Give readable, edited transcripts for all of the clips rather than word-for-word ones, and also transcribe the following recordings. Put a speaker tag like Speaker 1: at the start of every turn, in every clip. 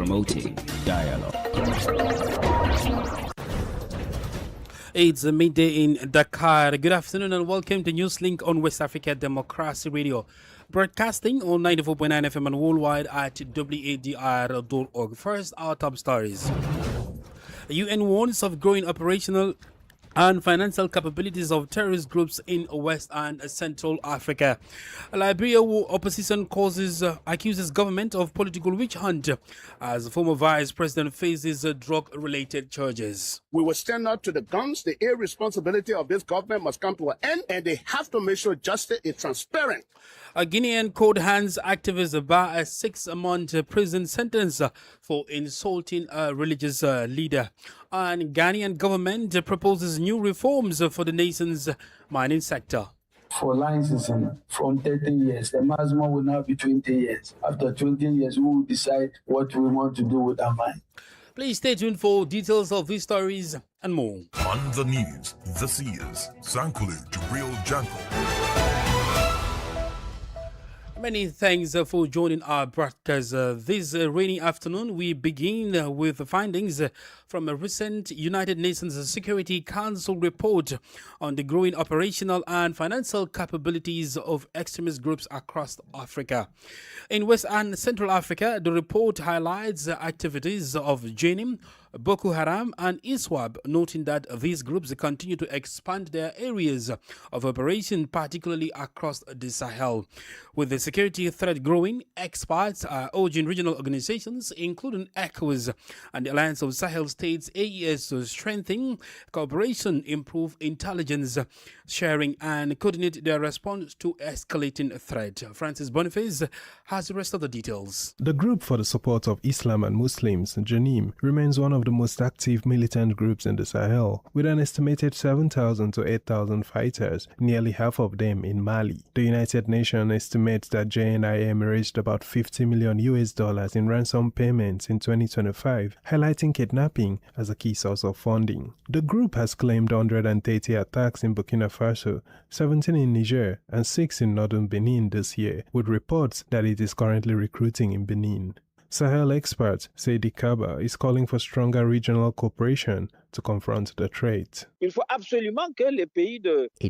Speaker 1: promoting dialogue.
Speaker 2: It's midday in Dakar. Good afternoon and welcome to Newslink on West Africa Democracy Radio. Broadcasting on 94.9 FM and worldwide at wadr.org. First, our top stories. The UN warns of growing operational and financial capabilities of terrorist groups in West and Central Africa. Liberia opposition accuses government of political witch hunt as former vice president faces drug-related charges.
Speaker 3: We will stand up to the guns. The irresponsibility of this government must come to an end, and they have to make sure justice is transparent.
Speaker 2: A Guinean court hands activists bar a 6-month prison sentence for insulting a religious leader. And Ghanaian government proposes new reforms for the nation's mining sector.
Speaker 4: For licensing from 30 years, the maximum will now be 20 years. After 20 years, we will decide what we want to do with our mine.
Speaker 2: Please stay tuned for details of these stories and more.
Speaker 5: On the news, this is Sankulu to Real Janko.
Speaker 2: Many thanks for joining our broadcast. This rainy afternoon, we begin with the findings from a recent United Nations Security Council report on the growing operational and financial capabilities of extremist groups across Africa. In West and Central Africa, the report highlights activities of JNIM, Boko Haram and ISWAP, noting that these groups continue to expand their areas of operation, particularly across the Sahel. With the security threat growing, experts are urging regional organizations, including ECOWAS and the Alliance of Sahel States AES, to strengthen cooperation, improve intelligence sharing and coordinate their response to escalating threat. Francis Boniface has the rest of the details.
Speaker 6: The Group for the Support of Islam and Muslims, JNIM, remains one of the most active militant groups in the Sahel, with an estimated 7,000 to 8,000 fighters, nearly half of them in Mali. The United Nations estimates that JNIM raised about $50 million in ransom payments in 2025, highlighting kidnapping as a key source of funding. The group has claimed 130 attacks in Burkina Faso, 17 in Niger, and 6 in northern Benin this year, with reports that it is currently recruiting in Benin. Sahel experts say Dakar is calling for stronger regional cooperation to confront the threat.
Speaker 7: It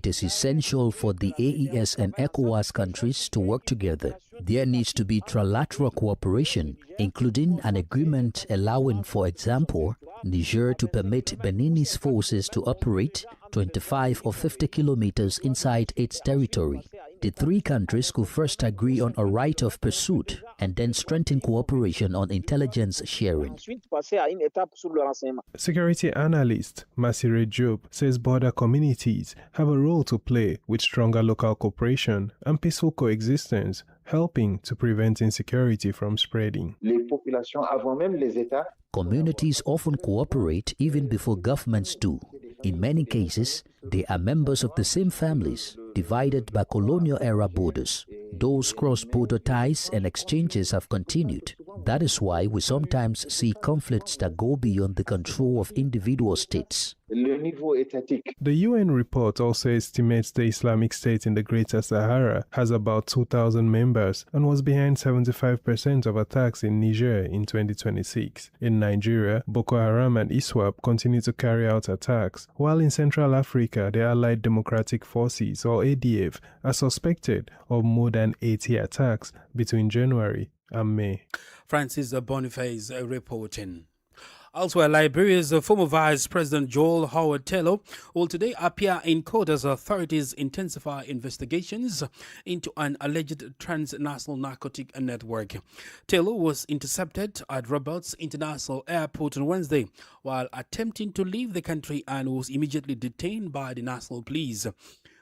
Speaker 7: is essential for the AES and ECOWAS countries to work together. There needs to be trilateral cooperation, including an agreement allowing, for example, Niger to permit Beninese forces to operate 25 or 50 kilometers inside its territory. The three countries could first agree on a right of pursuit and then strengthen cooperation on intelligence sharing.
Speaker 6: Security analyst Masire Job says border communities have a role to play with stronger local cooperation and peaceful coexistence, helping to prevent insecurity from spreading.
Speaker 7: Communities often cooperate even before governments do. In many cases, they are members of the same families, divided by colonial-era borders. Those cross-border ties and exchanges have continued. That is why we sometimes see conflicts that go beyond the control of individual states.
Speaker 6: The UN report also estimates the Islamic State in the Greater Sahara has about 2,000 members and was behind 75% of attacks in Niger in 2026. In Nigeria, Boko Haram and ISWAP continue to carry out attacks, while in Central Africa, the Allied Democratic Forces, or ADF, are suspected of more than 80 attacks between January and May.
Speaker 2: Francis Boniface reporting. Elsewhere, Liberia's former Vice President Joel Howard Taylor will today appear in court as authorities intensify investigations into an alleged transnational narcotic network. Taylor was intercepted at Roberts International Airport on Wednesday while attempting to leave the country and was immediately detained by the National Police.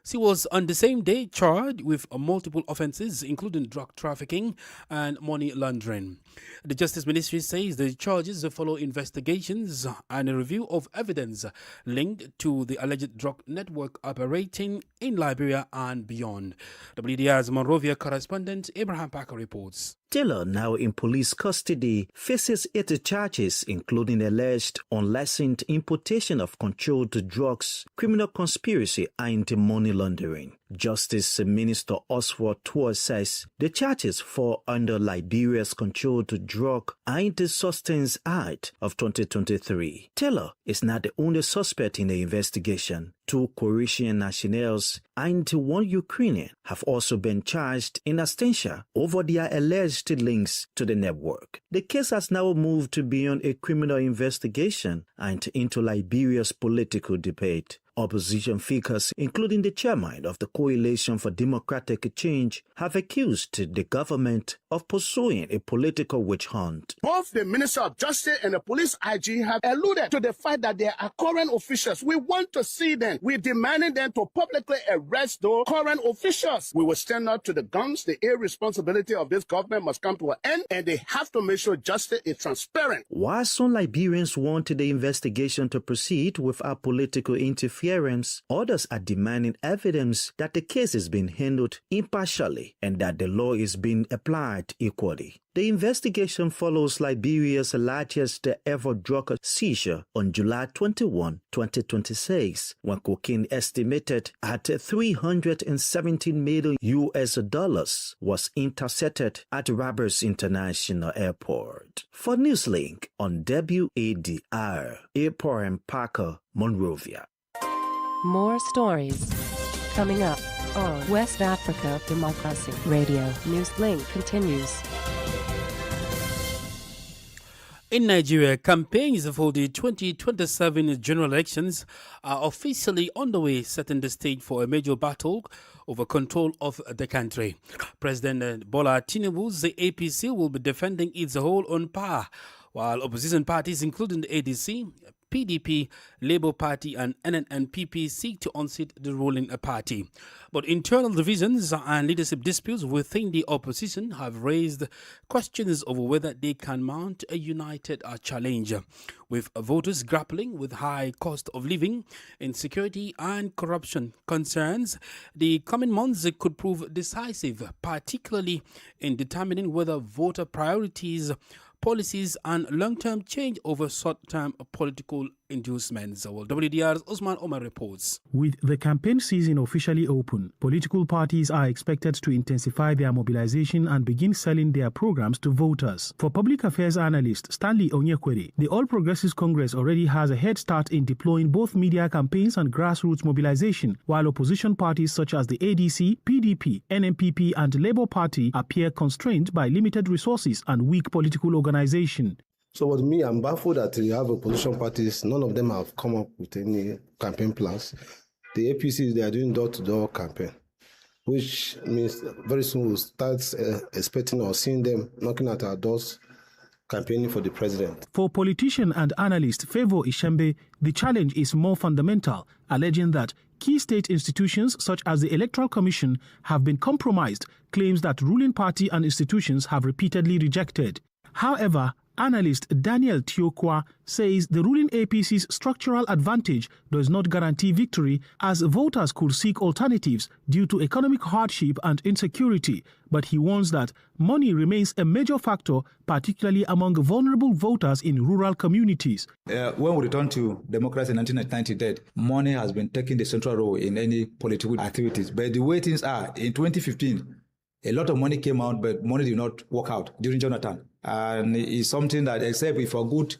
Speaker 2: She was on the same day charged with multiple offenses, including drug trafficking and money laundering. The Justice Ministry says the charges follow investigations and a review of evidence linked to the alleged drug network operating in Liberia and beyond. WDR's Monrovia correspondent Abraham Parker reports.
Speaker 8: Taylor, now in police custody, faces 8 charges, including alleged unlicensed importation of controlled drugs, criminal conspiracy, and money laundering. Justice Minister OSIWA says the charges fall under Liberia's Controlled Drug and Substance Act of 2023. Taylor is not the only suspect in the investigation. 2 Croatian nationals and 1 Ukrainian have also been charged in absentia over their alleged links to the network. The case has now moved beyond a criminal investigation and into Liberia's political debate. Opposition figures, including the chairman of the Coalition for Democratic Change, have accused the government of pursuing a political witch hunt.
Speaker 3: Both the Minister of Justice and the police IG have alluded to the fact that there are current officials. We want to see them. We're demanding them to publicly arrest those current officials. We will stand up to the guns. The irresponsibility of this government must come to an end, and they have to make sure justice is transparent.
Speaker 8: While some Liberians want the investigation to proceed without political interference, others are demanding evidence that the case is being handled impartially and that the law is being applied equally. The investigation follows Liberia's largest ever drug seizure on July 21, 2026, when cocaine estimated at $317 million was intercepted at Rabat International Airport. For Newslink on WADR, Airport Parker, Monrovia.
Speaker 1: More stories coming up on West Africa Democracy Radio. Newslink continues.
Speaker 2: In Nigeria, campaigns for the 2027 general elections are officially underway, setting the stage for a major battle over control of the country. President Bola Tinubu's APC will be defending its hold on power, while opposition parties, including the ADC, PDP, Labour Party and NNPP seek to unseat the ruling party. But internal divisions and leadership disputes within the opposition have raised questions over whether they can mount a united challenge. With voters grappling with high cost of living, insecurity and corruption concerns, the coming months could prove decisive, particularly in determining whether voter priorities, policies and long-term change over short-term political inducements. Well, WDR's Osman Omar reports.
Speaker 9: With the campaign season officially open, political parties are expected to intensify their mobilization and begin selling their programs to voters. For public affairs analyst Stanley Onyekwere, the All Progressives Congress already has a head start in deploying both media campaigns and grassroots mobilization, while opposition parties such as the ADC, PDP, NNPP and Labour Party appear constrained by limited resources and weak political organization.
Speaker 10: So with me, I'm baffled that you have opposition parties. None of them have come up with any campaign plans. The APCs, they are doing door-to-door campaign, which means very soon we'll start expecting or seeing them knocking at our doors, campaigning for the president.
Speaker 9: For politician and analyst Favour Ishembe, the challenge is more fundamental, alleging that key state institutions such as the Electoral Commission have been compromised, claims that ruling party and institutions have repeatedly rejected. However, analyst Daniel Tiokwa says the ruling APC's structural advantage does not guarantee victory, as voters could seek alternatives due to economic hardship and insecurity. But he warns that money remains a major factor, particularly among vulnerable voters in rural communities.
Speaker 11: When we return to democracy in 1990, money has been taking the central role in any political activities. But the way things are, in 2015, a lot of money came out, but money did not work out during Jonathan. And it's something that, except if a good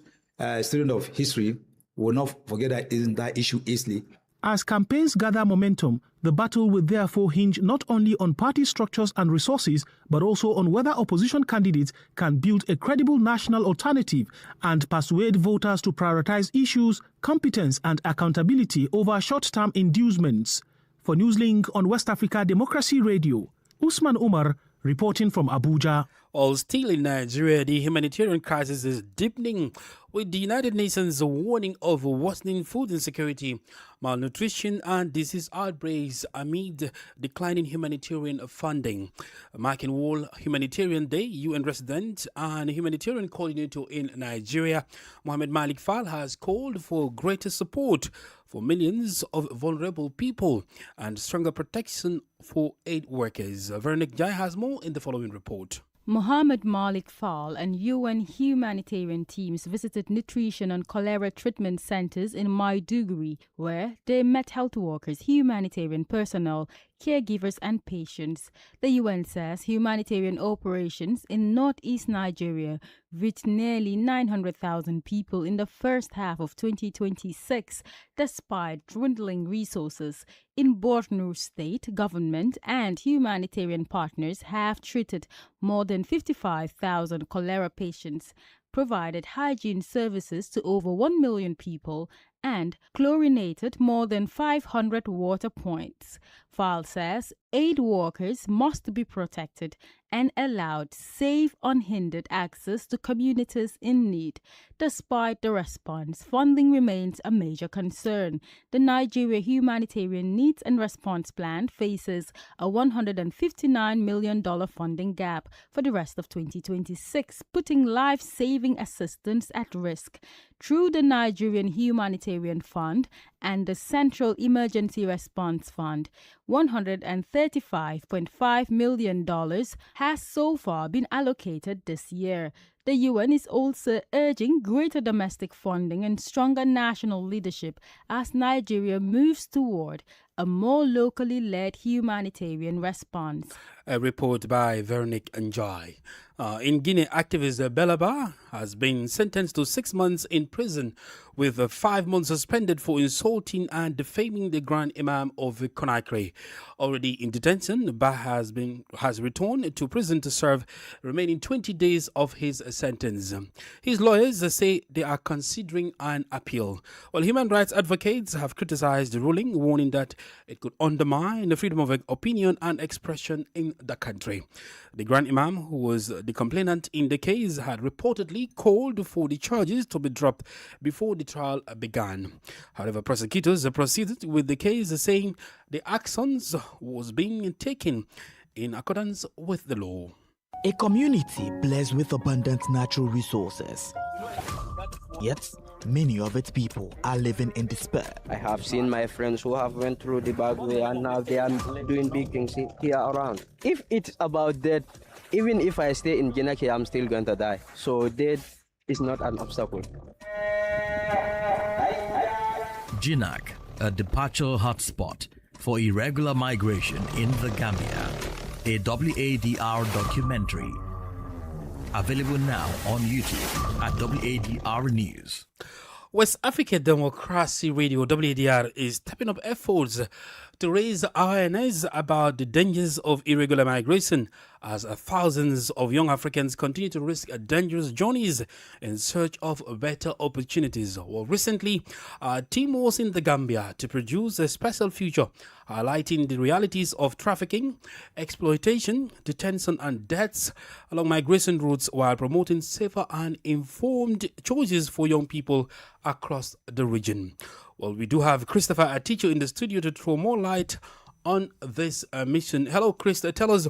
Speaker 11: student of history, will not forget that issue easily.
Speaker 9: As campaigns gather momentum, the battle will therefore hinge not only on party structures and resources, but also on whether opposition candidates can build a credible national alternative and persuade voters to prioritize issues, competence and accountability over short-term inducements. For Newslink on West Africa Democracy Radio, Usman Umar reporting from Abuja.
Speaker 2: All still in Nigeria, the humanitarian crisis is deepening, with the United Nations warning of worsening food insecurity, malnutrition and disease outbreaks amid declining humanitarian funding. Marking World Humanitarian Day, UN resident and humanitarian coordinator in Nigeria, Mohammed Malik Fall, has called for greater support for millions of vulnerable people and stronger protection for aid workers. Veronique Jai has more in the following report.
Speaker 12: Mohammed Malik Fall and UN humanitarian teams visited nutrition and cholera treatment centers in Maiduguri, where they met health workers, humanitarian personnel, caregivers, and patients. The UN says humanitarian operations in northeast Nigeria reached nearly 900,000 people in the first half of 2026, despite dwindling resources. In Borno State, government and humanitarian partners have treated more than 55,000 cholera patients, provided hygiene services to over 1 million people, and chlorinated more than 500 water points. FAL says aid workers must be protected and allowed safe, unhindered access to communities in need. Despite the response, funding remains a major concern. The Nigeria Humanitarian Needs and Response Plan faces a $159 million funding gap for the rest of 2026, putting life-saving assistance at risk. Through the Nigerian Humanitarian Fund and the Central Emergency Response Fund, $135.5 million has so far been allocated this year. The UN is also urging greater domestic funding and stronger national leadership as Nigeria moves toward a more locally led humanitarian response.
Speaker 2: A report by Veronique Njai. In Guinea, activist Belaba has been sentenced to 6 months in prison with 5 months suspended for insulting and defaming the Grand Imam of Conakry. Already in detention, Ba has returned to prison to serve remaining 20 days of his sentence. His lawyers say they are considering an appeal. While human rights advocates have criticized the ruling, warning that it could undermine the freedom of opinion and expression in the country. The Grand Imam, who was the complainant in the case, had reportedly called for the charges to be dropped before the trial began. However, prosecutors proceeded with the case, saying the actions was being taken in accordance with the law.
Speaker 13: A community blessed with abundant natural resources. Yet, many of its people are living in despair.
Speaker 14: I have seen my friends who have went through the bad way and now they are doing big things here around. If it's about death, even if I stay in Jinaki, I'm still going to die. So death is not an obstacle.
Speaker 15: Jinak, a departure hotspot for irregular migration in the Gambia. A WADR documentary. Available now on YouTube at WADR News.
Speaker 2: West Africa Democracy Radio, WADR, is stepping up efforts to raise awareness about the dangers of irregular migration as thousands of young Africans continue to risk dangerous journeys in search of better opportunities. Well, recently, our team was in the Gambia to produce a special feature highlighting the realities of trafficking, exploitation, detention and deaths along migration routes while promoting safer and informed choices for young people across the region. Well, we do have Christopher Aticho in the studio to throw more light on this mission. Hello, Chris. Tell us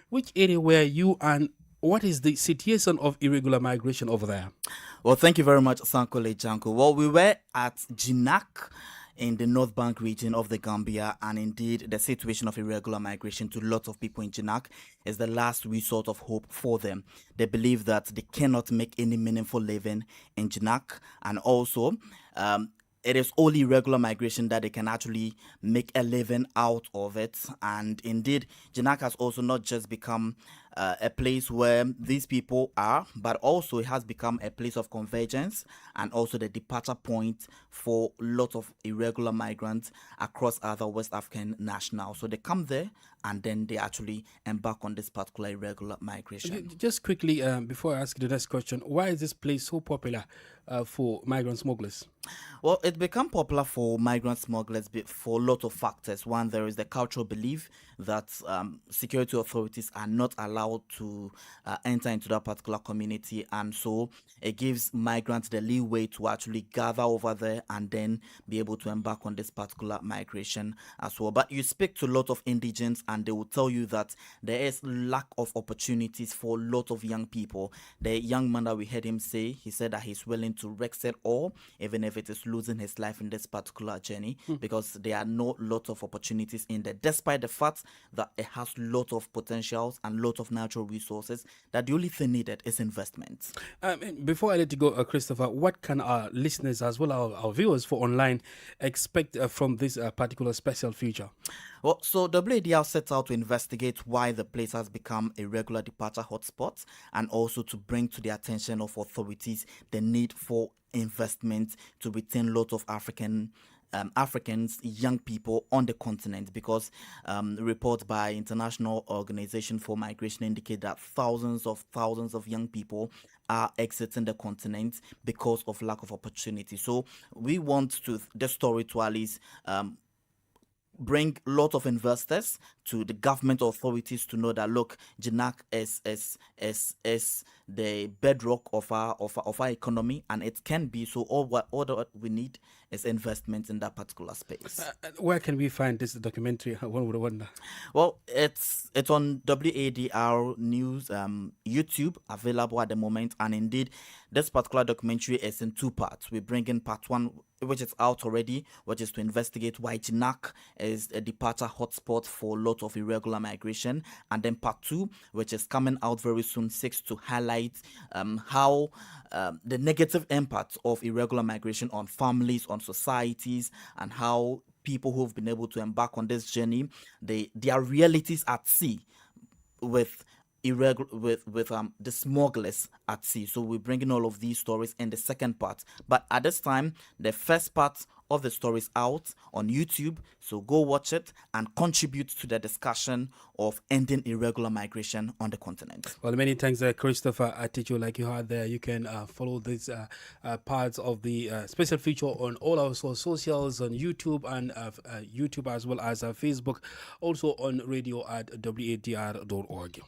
Speaker 2: which area were you and what is the situation of irregular migration over there?
Speaker 16: Well, thank you very much, Sankole Janko. Well, we were at Jinak in the North Bank region of the Gambia, and indeed the situation of irregular migration to lots of people in Jinak is the last resort of hope for them. They believe that they cannot make any meaningful living in Jinak, and also it is only regular migration that they can actually make a living out of it. And indeed, Jinak has also not just become a place where these people are, but also it has become a place of convergence and also the departure point for lots of irregular migrants across other West African nationals. So they come there and then they actually embark on this particular irregular migration.
Speaker 2: Just quickly, before I ask the next question, why is this place so popular for migrant smugglers?
Speaker 16: Well, it become popular for migrant smugglers for a lot of factors. One, there is the cultural belief that security authorities are not allowed to enter into that particular community, and so it gives migrants the leeway to actually gather over there and then be able to embark on this particular migration as well. But you speak to a lot of indigents and they will tell you that there is lack of opportunities for a lot of young people. The young man that we heard him say, he said that he's willing to risk it all, even if it is losing his life in this particular journey, because there are no lot of opportunities in there, despite the fact that it has lot of potentials and lot of of natural resources, that the only thing needed is investment.
Speaker 2: Before I let you go, Christopher, what can our listeners as well as our viewers for online expect from this particular special feature?
Speaker 16: Well, so WADR sets out to investigate why the place has become a regular departure hotspot, and also to bring to the attention of authorities the need for investment to retain lots of Africans, young people on the continent, because reports by International Organization for Migration indicate that thousands of young people are exiting the continent because of lack of opportunity. So we want the story to at least bring a lot of investors to the government authorities to know that, look, JNAC is the bedrock of our economy, and it can be. So all that we need is investment in that particular space.
Speaker 2: Where can we find this documentary? One would wonder.
Speaker 16: Well, it's on WADR News YouTube, available at the moment, and indeed this particular documentary is in two parts. We bring in part one, which is out already, which is to investigate why JNAC is a departure hotspot for a lot of irregular migration, and then part two, which is coming out very soon, seeks to highlight how the negative impact of irregular migration on families, on societies, and how people who've been able to embark on this journey, their realities at sea with the smugglers at sea. So we're bringing all of these stories in the second part, but at this time the first part of the story is out on YouTube, so go watch it and contribute to the discussion of ending irregular migration on the continent.
Speaker 2: Well, many thanks, Christopher Aticho. Like you heard there, you can follow these parts of the special feature on all our socials, on YouTube and YouTube, as well as Facebook, also on radio at wadr.org.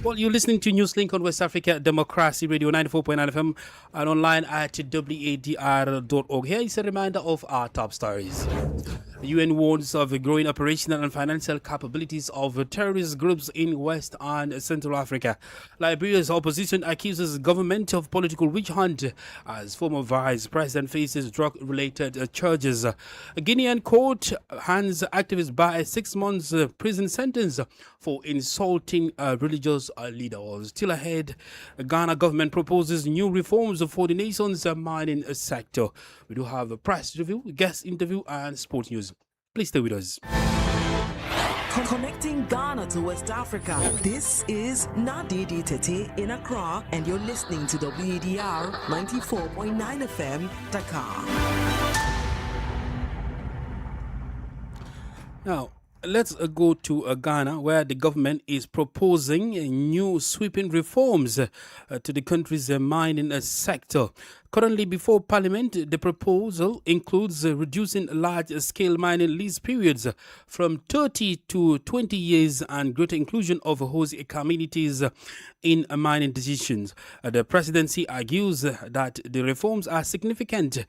Speaker 2: Well, you're listening to Newslink on West Africa Democracy Radio 94.9 FM and online at wadr.org. Here is a reminder of our top stories. The UN warns of the growing operational and financial capabilities of terrorist groups in West and Central Africa. Liberia's opposition accuses government of political witch hunt as former vice president faces drug-related charges. A Guinean court hands activists by a 6 months prison sentence for insulting a religious leader. Still ahead, Ghana government proposes new reforms for the nation's mining sector. We do have a press review, guest interview, and sport news. Please stay with us.
Speaker 17: Connecting Ghana to West Africa. This is Nadidi Tete in Accra, and you're listening to WADR 94.9 FM, Dakar.
Speaker 2: Now, let's go to Ghana, where the government is proposing new sweeping reforms to the country's mining sector. Currently before Parliament, the proposal includes reducing large-scale mining lease periods from 30 to 20 years and greater inclusion of host communities in mining decisions. The presidency argues that the reforms are significant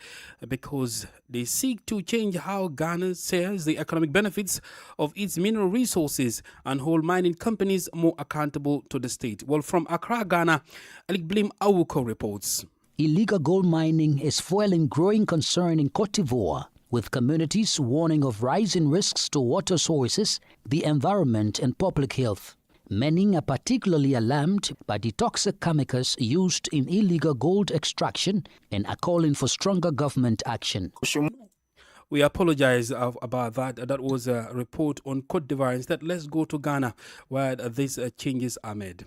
Speaker 2: because they seek to change how Ghana shares the economic benefits of its mineral resources and hold mining companies more accountable to the state. Well, from Accra, Ghana, Alik Blim Awuko reports.
Speaker 7: Illegal gold mining is fueling growing concern in Côte d'Ivoire, with communities warning of rising risks to water sources, the environment, and public health. Many are particularly alarmed by the toxic chemicals used in illegal gold extraction and are calling for stronger government action.
Speaker 2: We apologize about that. That was a report on Côte d'Ivoire. Instead, let's go to Ghana, where these changes are made.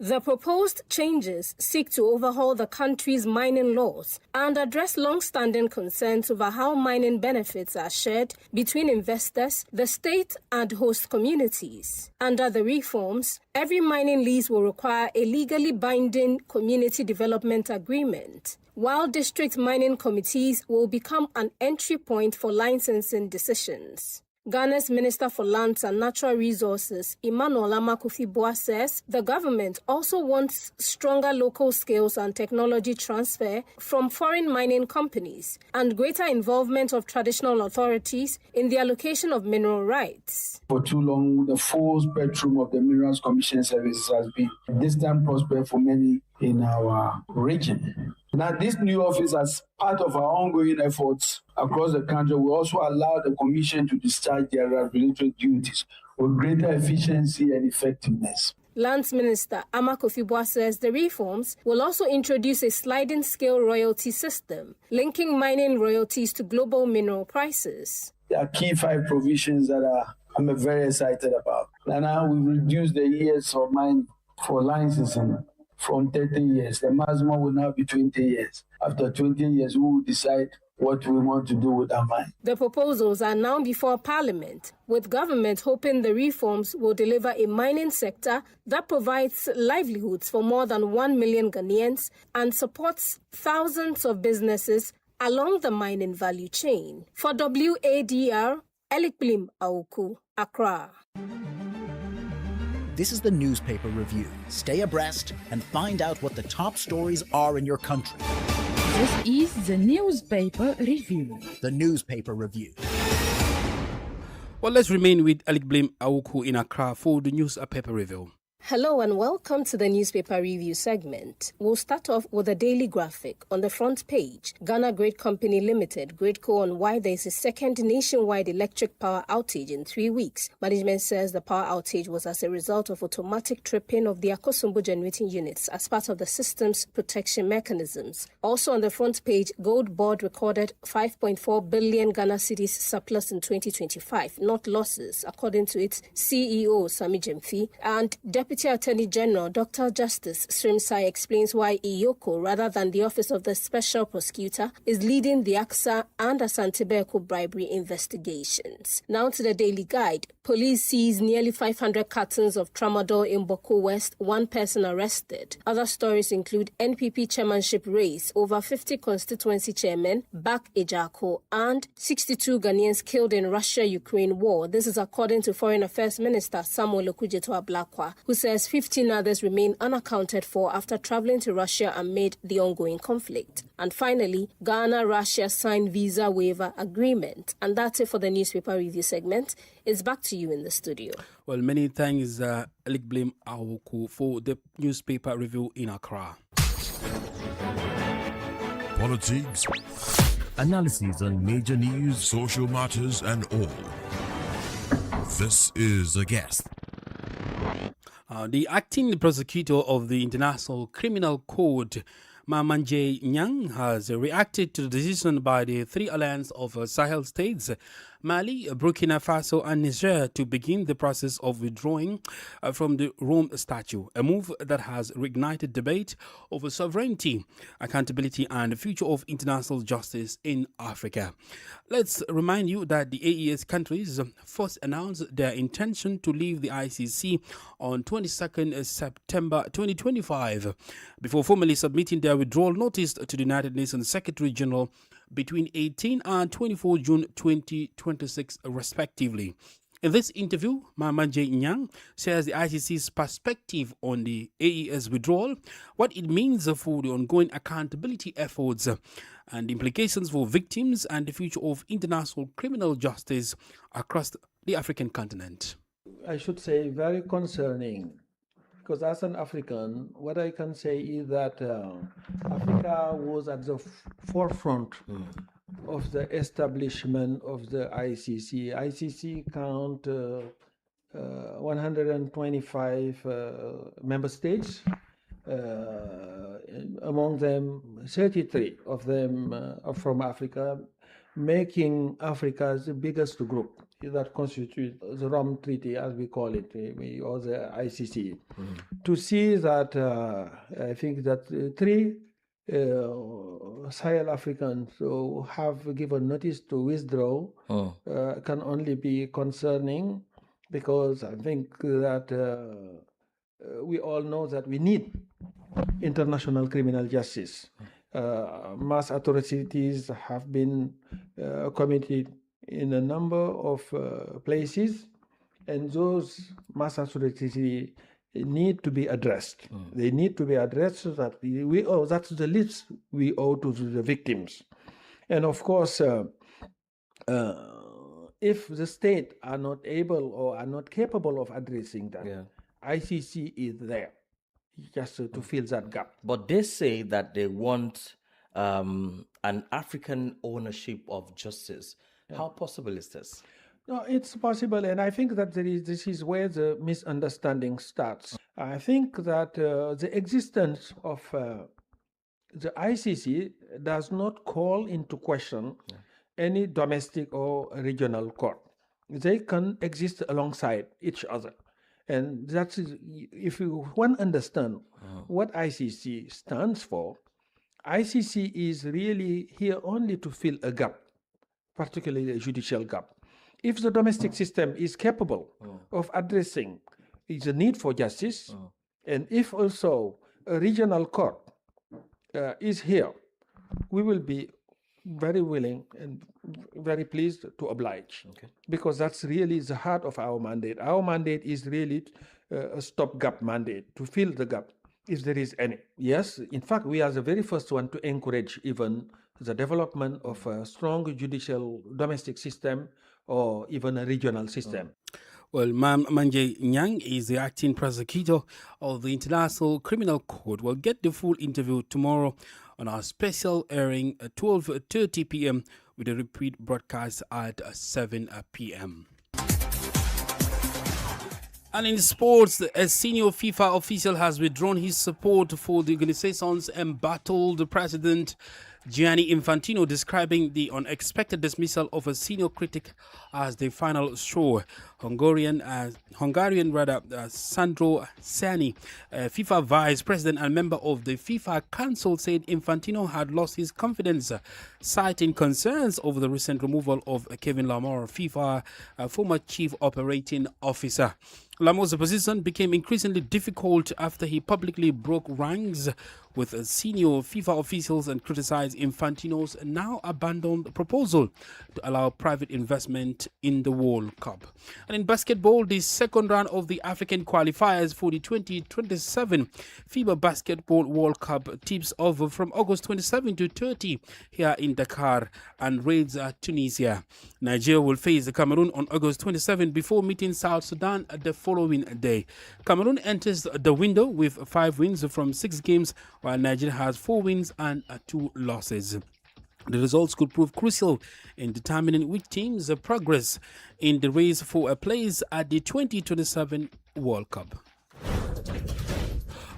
Speaker 18: The proposed changes seek to overhaul the country's mining laws and address long-standing concerns over how mining benefits are shared between investors, the state, and host communities. Under the reforms, every mining lease will require a legally binding community development agreement, while district mining committees will become an entry point for licensing decisions. Ghana's Minister for Lands and Natural Resources, Emmanuel Amakufi-Boa, says the government also wants stronger local skills and technology transfer from foreign mining companies and greater involvement of traditional authorities in the allocation of mineral rights.
Speaker 4: For too long, the full spectrum of the Minerals Commission services has been a distant prospect for many in our region. Now, this new office, as part of our ongoing efforts across the country, will also allow the Commission to discharge their regulatory duties for greater efficiency and effectiveness.
Speaker 18: Lands Minister Ama Kofi-Boah says the reforms will also introduce a sliding scale royalty system, linking mining royalties to global mineral prices.
Speaker 4: There are key 5 provisions that I'm very excited about. And now we reduce the years of mine for licensing from 30 years. The maximum will now be 20 years. After 20 years, we will decide what we want to do with our mine.
Speaker 18: The proposals are now before Parliament, with government hoping the reforms will deliver a mining sector that provides livelihoods for more than 1 million Ghanaians and supports thousands of businesses along the mining value chain. For WADR, Elikblim Auku, Accra.
Speaker 19: This is the newspaper review. Stay abreast and find out what the top stories are in your country.
Speaker 20: This is the newspaper review.
Speaker 19: The newspaper review.
Speaker 2: Well, let's remain with Elikblim Auku in Accra for the newspaper review.
Speaker 18: Hello and welcome to the newspaper review segment. We'll start off with a daily graphic. On the front page, Ghana Grid Company Limited, Gridco, on why there is a second nationwide electric power outage in 3 weeks. Management says the power outage was as a result of automatic tripping of the Akosombo generating units as part of the system's protection mechanisms. Also on the front page, Gold Board recorded 5.4 billion Ghana cedis surplus in 2025, not losses, according to its CEO, Sami Jemfi, and Deputy Attorney General Dr. Justice Srimsai explains why IYOKO, rather than the Office of the Special Prosecutor, is leading the AXA and Asantebeko bribery investigations. Now to the Daily Guide. Police seize nearly 500 cartons of tramadol in Boko West, 1 person arrested. Other stories include NPP chairmanship race, over 50 constituency chairmen back Ejako, and 62 Ghanaians killed in Russia-Ukraine war. This is according to Foreign Affairs Minister Samuel Okudzeto Ablakwa, who says 15 others remain unaccounted for after traveling to Russia amid the ongoing conflict. And finally, Ghana-Russia signed visa waiver agreement. And that's it for the newspaper review segment. It's back to you in the studio.
Speaker 2: Well, many thanks, Elikblim Auku, for the newspaper review in Accra.
Speaker 5: Politics,
Speaker 15: analysis on major news,
Speaker 5: social matters, and all. This is A Guest.
Speaker 2: The acting prosecutor of the International Criminal Court, Mamanje Nyang, has reacted to the decision by the 3 alliance of Sahel states, Mali, Burkina Faso and Niger, to begin the process of withdrawing from the Rome Statute, a move that has reignited debate over sovereignty, accountability and the future of international justice in Africa. Let's remind you that the AES countries first announced their intention to leave the ICC on 22nd September 2025 before formally submitting their withdrawal notice to the United Nations Secretary General between 18 and 24 June 2026, respectively. In this interview, Mamanje Nyang shares the ICC's perspective on the AES withdrawal, what it means for the ongoing accountability efforts, and the implications for victims and the future of international criminal justice across the African continent.
Speaker 21: I should say very concerning, because as an African, what I can say is that Africa was at the forefront of the establishment of the ICC. ICC count 125 member states, among them 33 of them are from Africa, making Africa the biggest group that constitutes the Rome Treaty, as we call it, or the ICC. To see that, I think that 3 Sahel Africans who have given notice to withdraw can only be concerning, because I think that we all know that we need international criminal justice. Mass atrocities have been committed in a number of places, and those mass atrocities need to be addressed. They need to be addressed so that we owe, that's the least we owe to the victims. And of course, if the state are not able or are not capable of addressing that, ICC is there just to fill that gap.
Speaker 22: But they say that they want an African ownership of justice. How possible is this?
Speaker 21: No, it's possible, and I think that this is where the misunderstanding starts. I think that the existence of the ICC does not call into question any domestic or regional court. They can exist alongside each other. And that's, if you want to understand what ICC stands for, ICC is really here only to fill a gap, particularly a judicial gap. If the domestic system is capable of addressing the need for justice, and if also a regional court is here, we will be very willing and very pleased to oblige, because that's really the heart of our mandate. Our mandate is really a stopgap mandate, to fill the gap if there is any. Yes, in fact, we are the very first one to encourage even the development of a strong judicial domestic system or even a regional system.
Speaker 2: Well, Manje Nyang is the acting prosecutor of the International Criminal Court. We'll get the full interview tomorrow on our special airing at 12:30 p.m. with a repeat broadcast at 7 p.m. And in sports, a senior FIFA official has withdrawn his support for the organization's embattled president Gianni Infantino, describing the unexpected dismissal of a senior critic as the final straw. Hungarian Sandro Sani, FIFA vice president and member of the FIFA Council, said Infantino had lost his confidence, citing concerns over the recent removal of Kevin Lamar, FIFA former chief operating officer. Lamar's position became increasingly difficult after he publicly broke ranks with senior FIFA officials and criticized Infantino's now abandoned proposal to allow private investment in the World Cup. And in basketball, the second round of the African qualifiers for the 2027 FIBA Basketball World Cup tips off from August 27 to 30 here in Dakar and raids Tunisia. Nigeria will face Cameroon on August 27 before meeting South Sudan the following day. Cameroon enters the window with 5 wins from 6 games, while Nigeria has 4 wins and 2 losses. The results could prove crucial in determining which teams progress in the race for a place at the 2027 World Cup.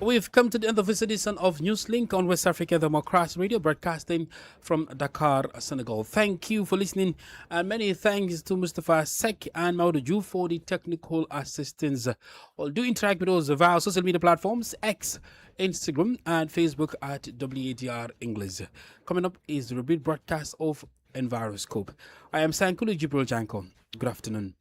Speaker 2: We've come to the end of this edition of Newslink on West Africa Democracy Radio, broadcasting from Dakar, Senegal. Thank you for listening, and many thanks to Mustafa Sek and Mauduju for the technical assistance. Well, do interact with us via social media platforms, X, Instagram, and Facebook at WADR English. Coming up is the repeat broadcast of Enviroscope. I am Sankulu Jibril Janko. Good afternoon.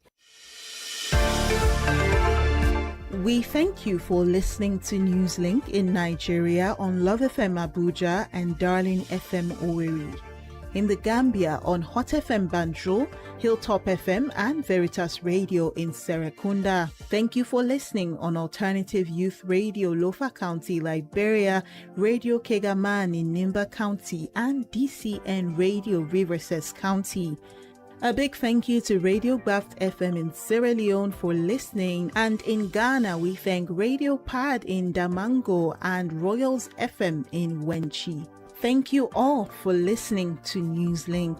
Speaker 3: We thank you for listening to Newslink in Nigeria on Love FM Abuja and Darling FM Owerri. In the Gambia on Hot FM Banjul, Hilltop FM and Veritas Radio in Serekunda. Thank you for listening on Alternative Youth Radio Lofa County, Liberia, Radio Kegaman in Nimba County, and DCN Radio Riverses County. A big thank you to Radio Graft FM in Sierra Leone for listening, and in Ghana we thank Radio Pad in Damango and Royals FM in Wenchi. Thank you all for listening to Newslink.